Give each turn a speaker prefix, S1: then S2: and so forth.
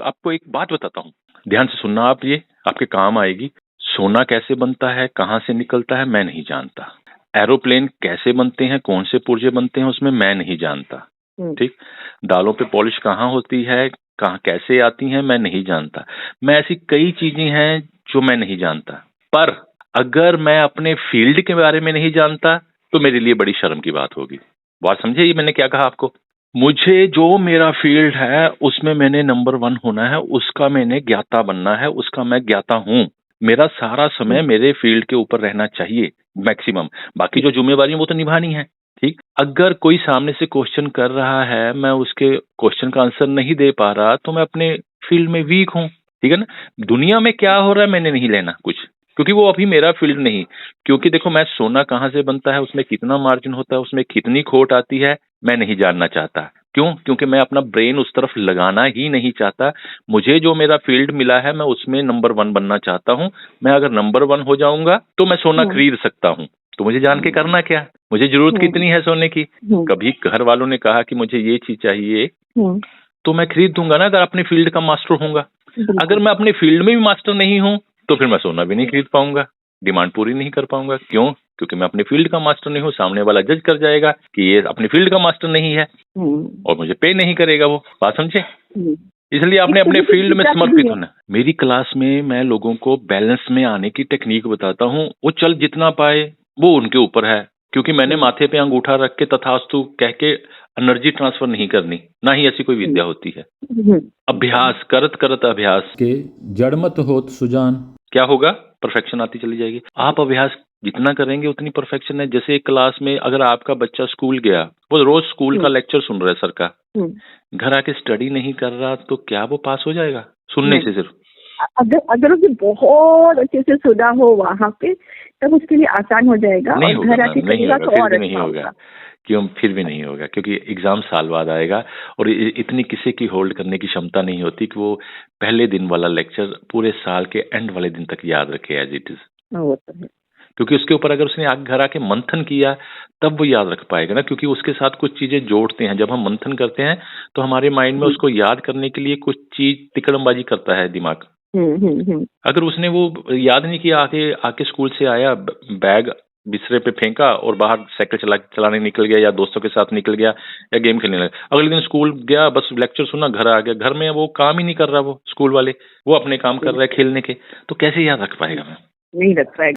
S1: आपको एक बात बताता हूँ, ध्यान से सुनना आप, ये आपके काम आएगी। सोना कैसे बनता है, कहाँ से निकलता है, मैं नहीं जानता। एरोप्लेन कैसे बनते हैं, कौन से पुर्जे बनते हैं उसमें, मैं नहीं जानता। ठीक। दालों पे पॉलिश कहाँ होती है, कहाँ कैसे आती हैं, मैं नहीं जानता। मैं ऐसी कई चीजें हैं जो मैं नहीं जानता। पर अगर मैं अपने फील्ड के बारे में नहीं जानता तो मेरे लिए बड़ी शर्म की बात होगी। बात समझे ये मैंने क्या कहा आपको? मुझे जो मेरा फील्ड है उसमें मैंने नंबर 1 होना है, उसका मैंने ज्ञाता बनना है, उसका मैं ज्ञाता हूं। मेरा सारा समय मेरे फील्ड के ऊपर रहना चाहिए मैक्सिमम। बाकी जो जिम्मेवारी है वो तो निभानी है। ठीक। अगर कोई सामने से क्वेश्चन कर रहा है, मैं उसके क्वेश्चन का आंसर नहीं दे पा रहा, तो मैं अपने फील्ड में वीक हूं। ठीक है ना। दुनिया में क्या हो रहा है मैंने नहीं लेना कुछ, क्योंकि वो अभी मेरा फील्ड नहीं। क्योंकि देखो, मैं सोना कहाँ से बनता है, उसमें कितना मार्जिन होता है, उसमें कितनी खोट आती है, मैं नहीं जानना चाहता। क्यों? क्योंकि मैं अपना ब्रेन उस तरफ लगाना ही नहीं चाहता। मुझे जो मेरा फील्ड मिला है मैं उसमें नंबर 1 बनना चाहता हूं। मैं अगर नंबर 1 हो जाऊंगा तो मैं सोना खरीद सकता हूं। तो मुझे जान के करना क्या? मुझे जरूरत कितनी है सोने की? कभी घर वालों ने कहा कि मुझे ये चीज चाहिए तो मैं खरीद दूंगा ना, अगर अपने फील्ड का मास्टर होऊंगा। अगर मैं अपने फील्ड में भी मास्टर नहीं हूं तो फिर मैं सोना भी नहीं खरीद पाऊंगा, डिमांड पूरी नहीं कर पाऊंगा। क्यों? क्योंकि मैं अपने फील्ड का मास्टर नहीं हूँ। सामने वाला जज कर जाएगा कि ये अपने फील्ड का मास्टर नहीं है और मुझे पे नहीं करेगा वो। बात समझे? इसलिए आपने अपने फील्ड में समर्पित होना। मेरी क्लास में मैं लोगों को बैलेंस में आने की टेक्निक बताता हूँ। वो चल जितना पाए वो उनके ऊपर है, क्योंकि मैंने माथे पे अंगूठा रख के तथास्तु कह के एनर्जी ट्रांसफर नहीं करनी, ना ही ऐसी कोई विद्या होती है। अभ्यास करत करत अभ्यास
S2: के जड़ मत होत सुजान।
S1: क्या होगा? परफेक्शन आती चली जाएगी। आप अभ्यास जितना करेंगे उतनी परफेक्शन है। जैसे एक क्लास में अगर आपका बच्चा स्कूल गया, वो रोज स्कूल का लेक्चर सुन रहा है सर का, घर आके स्टडी नहीं कर रहा, तो क्या वो पास हो जाएगा सुनने से सिर्फ?
S3: अगर उसे बहुत अच्छे से सुना हो वहाँ पे, तब उसके लिए आसान हो जाएगा।
S1: नहीं
S3: और
S1: होगा,
S3: घर आके करेगा तो और
S1: नहीं
S3: अच्छा
S1: होगा।
S3: होगा।
S1: क्यों? फिर भी नहीं होगा, क्योंकि एग्जाम साल बाद आएगा और इतनी किसी की होल्ड करने की क्षमता नहीं होती कि वो पहले दिन वाला लेक्चर पूरे साल के एंड वाले दिन तक याद रखे एज इट इज।
S3: वो तो है।
S1: क्योंकि उसके ऊपर अगर उसने घर आके मंथन किया तब वो याद रख पाएगा ना, क्योंकि उसके साथ कुछ चीजें जोड़ते हैं। जब हम मंथन करते हैं तो हमारे माइंड में उसको याद करने के लिए कुछ चीज तिकड़मबाजी करता है दिमाग। अगर उसने वो याद नहीं किया, आके स्कूल से आया, बैग बिस्तरे पे फेंका और बाहर साइकिल चलाने निकल गया या दोस्तों के साथ निकल गया या गेम खेलने लगा, अगले दिन स्कूल गया, बस लेक्चर सुना, घर आ गया, घर में वो काम ही नहीं कर रहा, वो स्कूल वाले वो अपने काम कर रहे हैं खेलने के, तो कैसे याद रख पाएगा? मैं
S3: नहीं रख पाएगा।